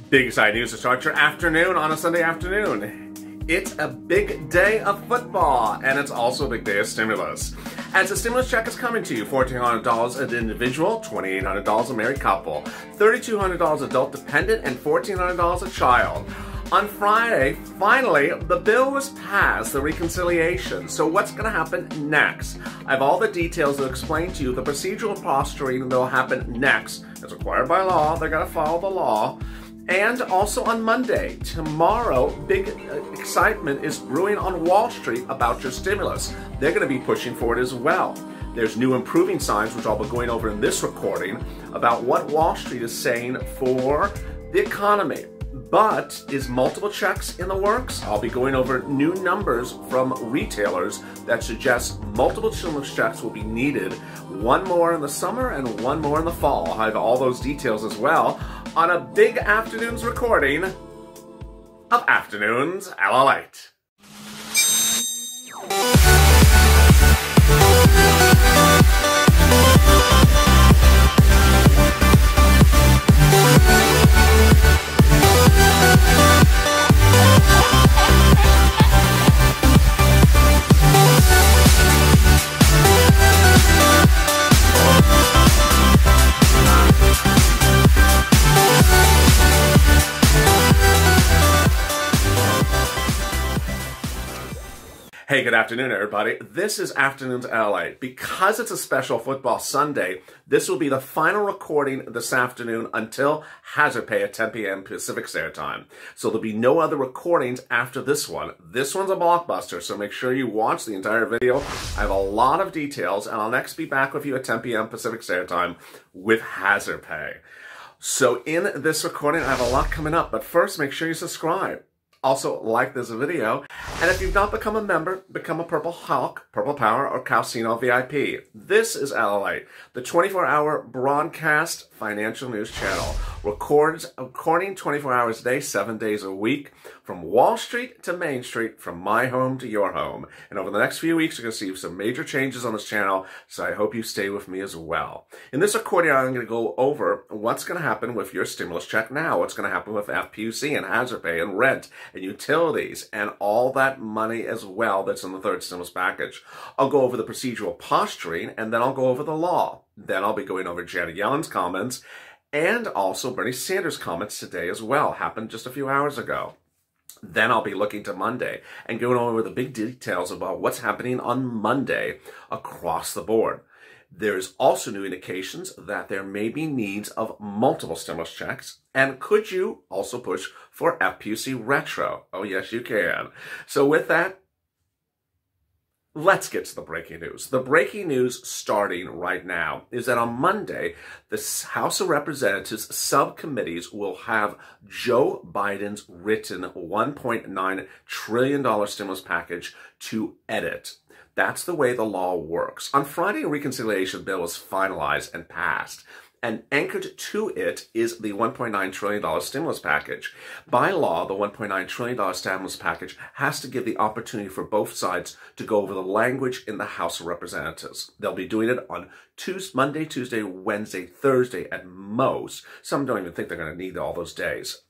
Big exciting news to start your afternoon on a Sunday afternoon. It's a big day of football, and it's also a big day of stimulus. As the stimulus check is coming to you, $1,400 an individual, $2,800 a married couple, $3,200 adult dependent, and $1,400 a child. On Friday, finally, the bill was passed, the reconciliation. So what's going to happen next? I have all the details to explain to you the procedural posturing that will happen next. It's required by law. They're going to follow the law. And also on Monday, tomorrow, big excitement is brewing on Wall Street about your stimulus. They're going to be pushing for it as well. There's new improving signs, which I'll be going over in this recording, about what Wall Street is saying for the economy. But is multiple checks in the works? I'll be going over new numbers from retailers that suggest multiple stimulus checks will be needed. One more in the summer and one more in the fall. I have all those details as well on a big afternoon's recording of Afternoons LALATE. Hey, good afternoon, everybody. This is Afternoons LALATE. Because it's a special football Sunday, this will be the final recording this afternoon until hazard pay at 10 p.m. Pacific Standard Time. So there'll be no other recordings after this one. This one's a blockbuster, so make sure you watch the entire video. I have a lot of details, and I'll next be back with you at 10 p.m. Pacific Standard Time with hazard pay. So in this recording, I have a lot coming up, but first, make sure you subscribe. Also, like this video, and if you've not become a member, become a Purple Hawk, Purple Power, or Calcino VIP. This is LALATE, the 24-hour broadcast financial news channel. Recording 24 hours a day, 7 days a week, from Wall Street to Main Street, from my home to your home. And over the next few weeks, you're going to see some major changes on this channel, so I hope you stay with me as well. In this recording, I'm going to go over what's going to happen with your stimulus check now, what's going to happen with FPUC and hazard pay and rent and utilities and all that money as well that's in the third stimulus package. I'll go over the procedural posturing, and then I'll go over the law. Then I'll be going over Janet Yellen's comments and also Bernie Sanders' comments today as well. Happened just a few hours ago. Then I'll be looking to Monday and going over the big details about what's happening on Monday across the board. There's also new indications that there may be needs of multiple stimulus checks. And could you also push for FPUC retro? Oh, yes, you can. So with that, let's get to the breaking news. The breaking news starting right now is that on Monday, the House of Representatives subcommittees will have Joe Biden's written $1.9 trillion stimulus package to edit. That's the way the law works. On Friday, a reconciliation bill was finalized and passed. And anchored to it is the $1.9 trillion stimulus package. By law, the $1.9 trillion stimulus package has to give the opportunity for both sides to go over the language in the House of Representatives. They'll be doing it on Monday, Tuesday, Wednesday, Thursday at most. Some don't even think they're going to need all those days.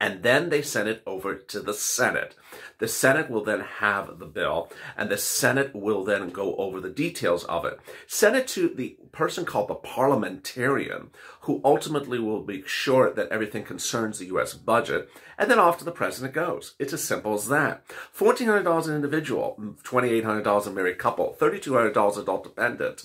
And then they send it over to the Senate. The Senate will then have the bill, and the Senate will then go over the details of it. Send it to the person called the parliamentarian, who ultimately will make sure that everything concerns the U.S. budget, and then off to the president goes. It's as simple as that. $1,400 an individual, $2,800 a married couple, $3,200 adult dependent,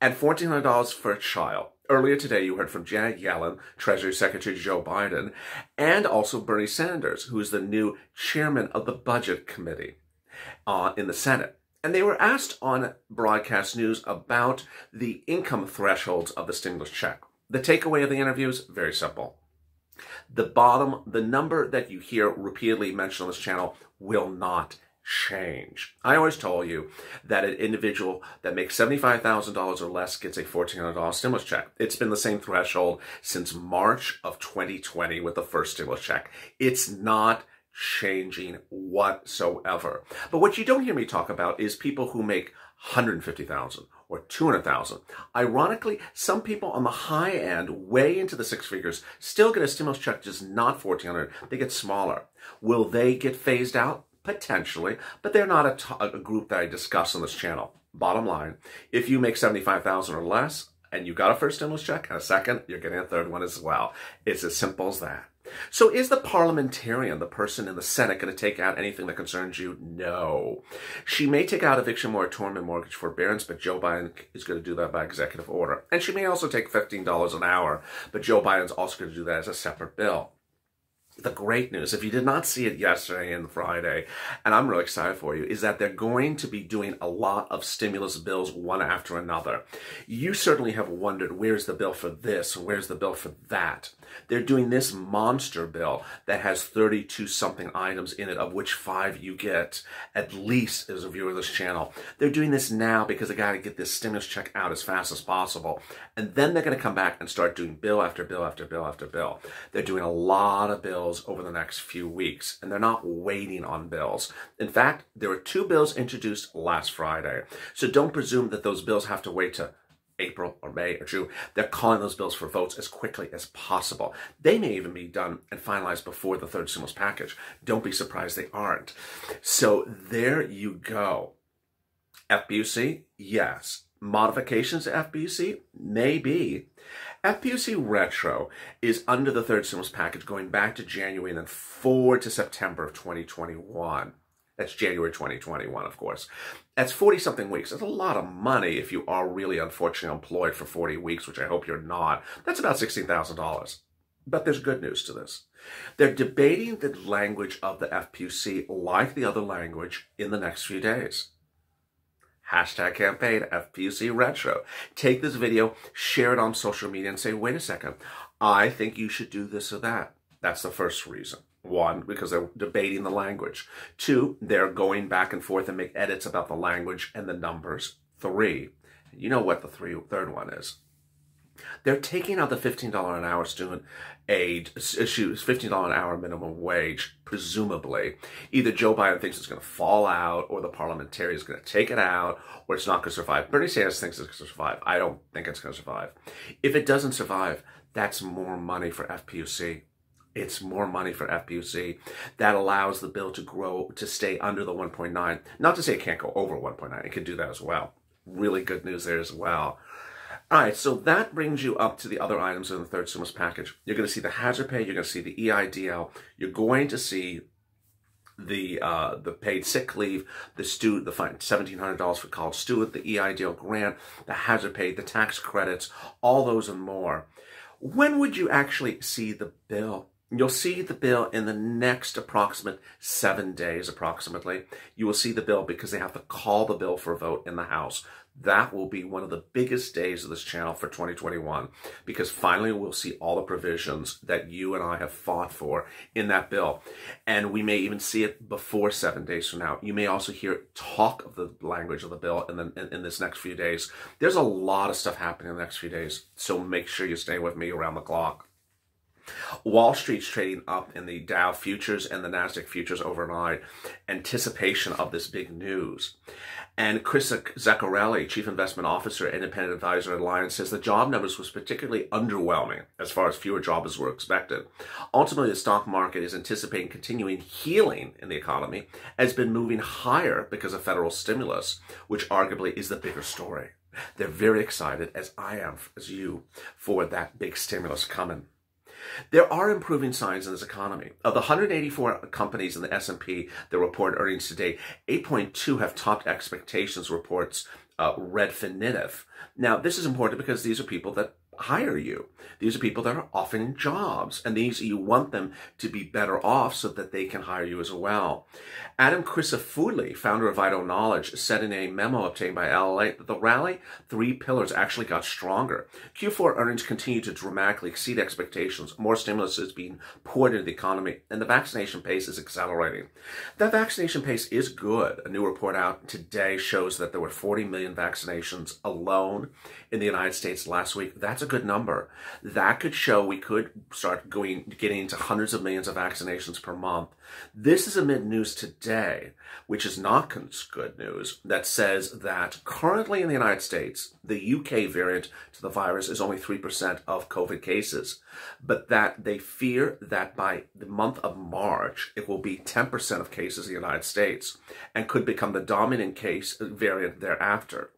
and $1,400 for a child. Earlier today, you heard from Janet Yellen, Treasury Secretary Joe Biden, and also Bernie Sanders, who is the new chairman of the Budget Committee in the Senate. And they were asked on broadcast news about the income thresholds of the stimulus check. The takeaway of the interview is very simple. The number that you hear repeatedly mentioned on this channel will not change. I always told you that an individual that makes $75,000 or less gets a $1,400 stimulus check. It's been the same threshold since March of 2020 with the first stimulus check. It's not changing whatsoever. But what you don't hear me talk about is people who make $150,000 or 200,000. Ironically, some people on the high end, way into the six figures, still get a stimulus check, just not 1,400. They get smaller. Will they get phased out? Potentially, but they're not a group that I discuss on this channel. Bottom line, if you make 75,000 or less, and you got a first stimulus check and a second, you're getting a third one as well. It's as simple as that. So is the parliamentarian, the person in the Senate, going to take out anything that concerns you? No. She may take out eviction moratorium and mortgage forbearance, but Joe Biden is going to do that by executive order. And she may also take $15 an hour, but Joe Biden's also going to do that as a separate bill. The great news, if you did not see it yesterday and Friday, and I'm really excited for you, is that they're going to be doing a lot of stimulus bills one after another. You certainly have wondered, where's the bill for this? Where's the bill for that? They're doing this monster bill that has 32-something items in it, of which 5 you get, at least as a viewer of this channel. They're doing this now because they got to get this stimulus check out as fast as possible. And then they're going to come back and start doing bill after bill after bill after bill. They're doing a lot of bills over the next few weeks, and they're not waiting on bills. In fact, there were 2 bills introduced last Friday. So don't presume that those bills have to wait to April or May or June. They're calling those bills for votes as quickly as possible. They may even be done and finalized before the third stimulus package. Don't be surprised they aren't. So there you go. FPUC, yes. Modifications to FPUC, maybe. FPUC retro is under the third stimulus package going back to January and then forward to September of 2021. That's January 2021, of course. That's 40-something weeks. That's a lot of money if you are really unfortunately employed for 40 weeks, which I hope you're not. That's about $16,000. But there's good news to this. They're debating the language of the FPUC like the other language in the next few days. Hashtag campaign FPUC retro. Take this video, share it on social media, and say, wait a second, I think you should do this or that. That's the first reason. 1, because they're debating the language. 2, they're going back and forth and make edits about the language and the numbers. 3, you know what the third one is. They're taking out the $15 an hour student aid issues, $15 an hour minimum wage, presumably. Either Joe Biden thinks it's going to fall out, or the parliamentarian is going to take it out, or it's not going to survive. Bernie Sanders thinks it's going to survive. I don't think it's going to survive. If it doesn't survive, that's more money for FPUC. It's more money for FPUC. That allows the bill to grow, to stay under the 1.9. Not to say it can't go over 1.9. It can do that as well. Really good news there as well. All right, so that brings you up to the other items in the third stimulus package. You're going to see the hazard pay. You're going to see the EIDL. You're going to see the paid sick leave, the $1,700 for college student, the EIDL grant, the hazard pay, the tax credits, all those and more. When would you actually see the bill? You'll see the bill in the next approximate 7 days, approximately. You will see the bill because they have to call the bill for a vote in the House. That will be one of the biggest days of this channel for 2021, because finally we'll see all the provisions that you and I have fought for in that bill. And we may even see it before 7 days from now. You may also hear talk of the language of the bill in this next few days. There's a lot of stuff happening in the next few days, so make sure you stay with me around the clock. Wall Street's trading up in the Dow futures and the NASDAQ futures overnight, anticipation of this big news. And Chris Zaccarelli, Chief Investment Officer, Independent Advisor at Alliance, says the job numbers was particularly underwhelming as far as fewer jobs were expected. Ultimately, the stock market is anticipating continuing healing in the economy, has been moving higher because of federal stimulus, which arguably is the bigger story. They're very excited, as I am, as you, for that big stimulus coming. There are improving signs in this economy. Of the 184 companies in the S&P that report earnings today, 8.2 have topped expectations, reports Redfinitiv. Now, this is important because these are people that hire you. These are people that are offering jobs, and you want them to be better off so that they can hire you as well. Adam Crisafulli, founder of Vital Knowledge, said in a memo obtained by LALATE that the rally 3 pillars actually got stronger. Q4 earnings continue to dramatically exceed expectations. More stimulus is being poured into the economy, and the vaccination pace is accelerating. That vaccination pace is good. A new report out today shows that there were 40 million vaccinations alone in the United States last week. That's a a good number. That could show we could start getting into hundreds of millions of vaccinations per month. This is amid news today, which is not good news, that says that currently in the United States, the UK variant to the virus is only 3% of COVID cases, but that they fear that by the month of March, it will be 10% of cases in the United States and could become the dominant case variant thereafter.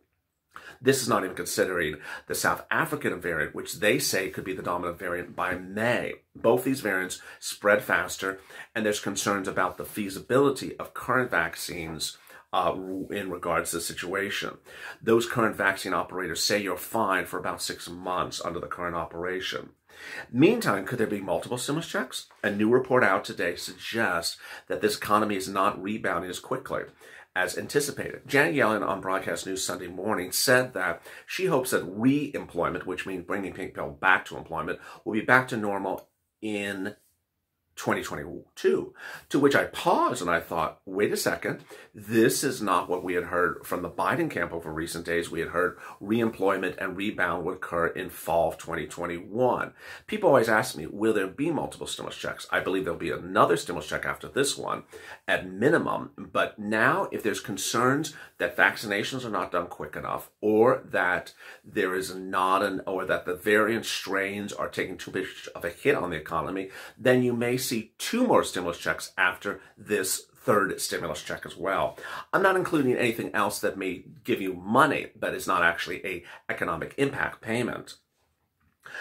This is not even considering the South African variant, which they say could be the dominant variant by May. Both these variants spread faster, and there's concerns about the feasibility of current vaccines in regards to the situation. Those current vaccine operators say you're fine for about 6 months under the current operation. Meantime, could there be multiple stimulus checks? A new report out today suggests that this economy is not rebounding as quickly as anticipated. Janet Yellen on broadcast news Sunday morning said that she hopes that re-employment, which means bringing people back to employment, will be back to normal in 2022, to which I paused and I thought, wait a second, this is not what we had heard from the Biden camp over recent days. We had heard re-employment and rebound would occur in fall of 2021. People always ask me, will there be multiple stimulus checks? I believe there'll be another stimulus check after this one at minimum. But now if there's concerns that vaccinations are not done quick enough, or that there is or that the variant strains are taking too much of a hit on the economy, then you may see 2 more stimulus checks after this 3rd stimulus check as well. I'm not including anything else that may give you money, but is not actually an economic impact payment.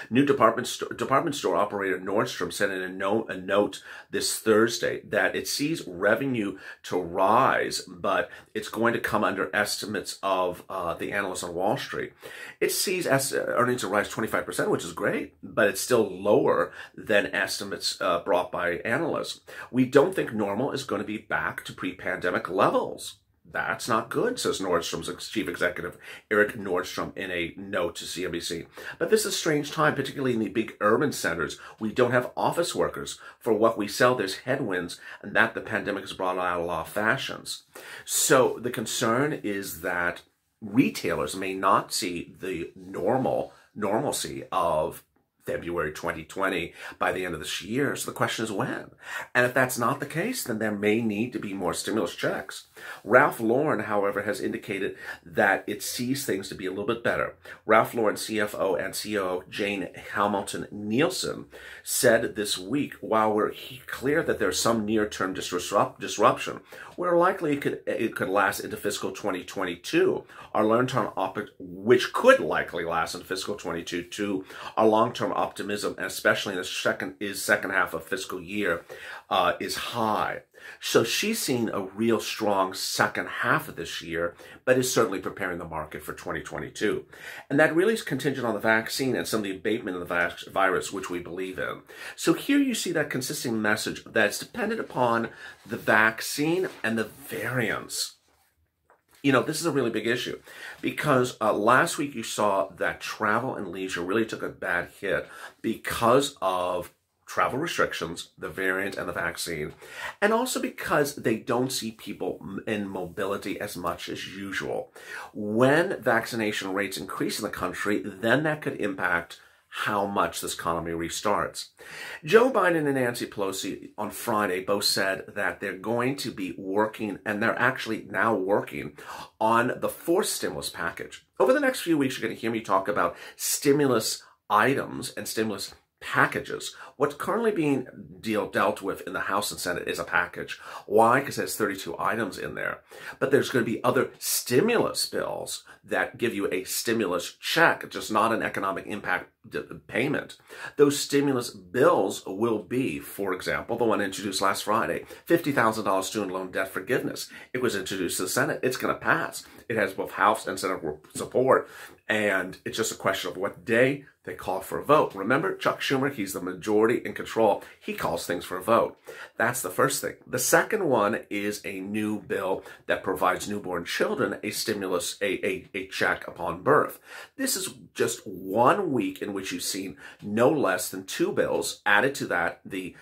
New department store operator Nordstrom said in a note this Thursday that it sees revenue to rise, but it's going to come under estimates of the analysts on Wall Street. It sees earnings to rise 25%, which is great, but it's still lower than estimates brought by analysts. We don't think normal is going to be back to pre-pandemic levels. That's not good, says Nordstrom's chief executive, Eric Nordstrom, in a note to CNBC. But this is a strange time, particularly in the big urban centers. We don't have office workers. For what we sell, there's headwinds, and that the pandemic has brought out a lot of fashions. So the concern is that retailers may not see the normalcy of February 2020 by the end of this year. So the question is when? And if that's not the case, then there may need to be more stimulus checks. Ralph Lauren, however, has indicated that it sees things to be a little bit better. Ralph Lauren CFO and COO Jane Hamilton Nielsen said this week, while we're clear that there's some near-term disruption, we're likely it could last into fiscal 2022. Our long-term which could likely last in fiscal 2022, our long-term optimism, and especially in the second half of fiscal year, is high. So she's seen a real strong second half of this year, but is certainly preparing the market for 2022. And that really is contingent on the vaccine and some of the abatement of the virus, which we believe in. So here you see that consistent message that's dependent upon the vaccine and the variants. You know, this is a really big issue because last week you saw that travel and leisure really took a bad hit because of travel restrictions, the variant, and the vaccine, and also because they don't see people in mobility as much as usual. When vaccination rates increase in the country, then that could impact how much this economy restarts. Joe Biden and Nancy Pelosi on Friday both said that they're going to be working, and they're actually now working, on the 4th stimulus package. Over the next few weeks, you're going to hear me talk about stimulus items and stimulus packages. What's currently being dealt with in the House and Senate is a package. Why? Because there's 32 items in there. But there's going to be other stimulus bills that give you a stimulus check, just not an economic impact payment. Those stimulus bills will be, for example, the one introduced last Friday, $50,000 student loan debt forgiveness. It was introduced to the Senate. It's going to pass. It has both House and Senate support, and it's just a question of what day they call for a vote. Remember, Chuck Schumer, he's the majority in control. He calls things for a vote. That's the first thing. The second one is a new bill that provides newborn children a stimulus, a check upon birth. This is just 1 week in which you've seen no less than 2 bills added to that, the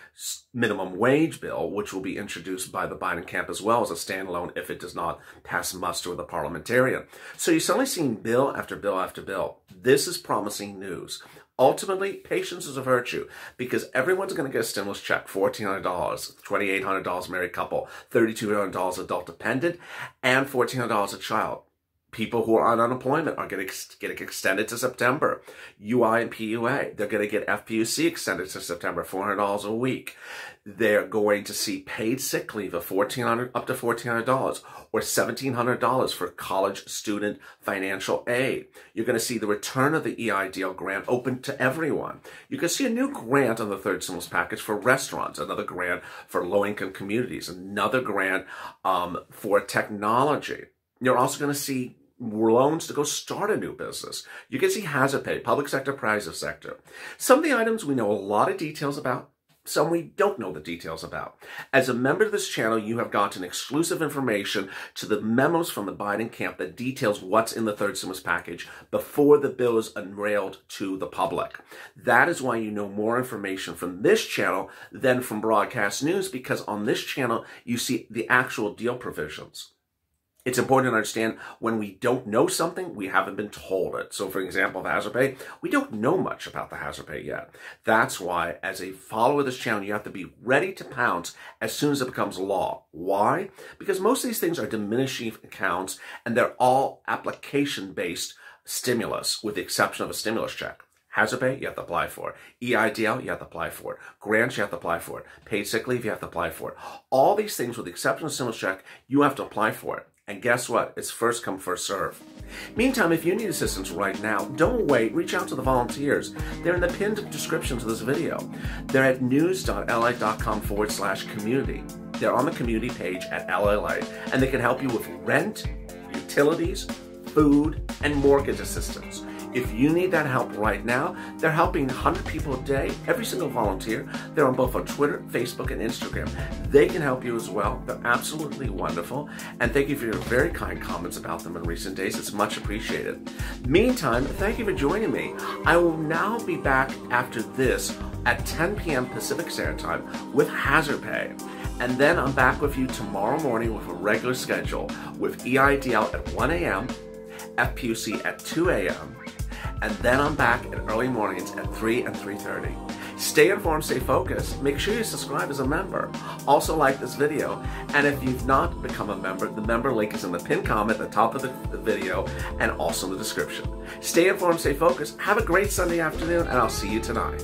minimum wage bill, which will be introduced by the Biden camp as well as a standalone if it does not pass muster with a parliamentarian. So you're suddenly seeing bill after bill after bill. This is promising news. Ultimately, patience is a virtue because everyone's going to get a stimulus check, $1,400, $2,800 married couple, $3,200 adult dependent, and $1,400 a child. People who are on unemployment are going to get extended to September. UI and PUA, they're going to get FPUC extended to September, $400 a week. They're going to see paid sick leave of $1,400 up to $1,400 or $1,700 for college student financial aid. You're going to see the return of the EIDL grant open to everyone. You can see a new grant on the third stimulus package for restaurants, another grant for low-income communities, another grant for technology. You're also going to see loans to go start a new business. You can see hazard pay, public sector, private sector. Some of the items we know a lot of details about, some we don't know the details about. As a member of this channel, you have gotten exclusive information to the memos from the Biden camp that details what's in the third stimulus package before the bill is unveiled to the public. That is why you know more information from this channel than from broadcast news, because on this channel, you see the actual deal provisions. It's important to understand when we don't know something, we haven't been told it. So for example, the hazard pay, we don't know much about the hazard pay yet. That's why as a follower of this channel, you have to be ready to pounce as soon as it becomes law. Why? Because most of these things are diminishing accounts and they're all application-based stimulus with the exception of a stimulus check. Hazard pay, you have to apply for it. EIDL, you have to apply for it. Grants, you have to apply for it. Paid sick leave, you have to apply for it. All these things with the exception of stimulus check, you have to apply for it. And guess what? It's first come, first serve. Meantime, if you need assistance right now, don't wait. Reach out to the volunteers. They're in the pinned description to this video. They're at news.lalate.com/community. They're on the community page at LALATE, and they can help you with rent, utilities, food, and mortgage assistance. If you need that help right now, they're helping 100 people a day, every single volunteer. They're on both on Twitter, Facebook, and Instagram. They can help you as well. They're absolutely wonderful. And thank you for your very kind comments about them in recent days. It's much appreciated. Meantime, thank you for joining me. I will now be back after this at 10 p.m. Pacific Standard Time with hazard pay. And then I'm back with you tomorrow morning with a regular schedule with EIDL at 1 a.m., FPUC at 2 a.m., and then I'm back in early mornings at 3 and 3:30. Stay informed, stay focused. Make sure you subscribe as a member. Also like this video. And if you've not become a member, the member link is in the pinned comment at the top of the video and also in the description. Stay informed, stay focused. Have a great Sunday afternoon, and I'll see you tonight.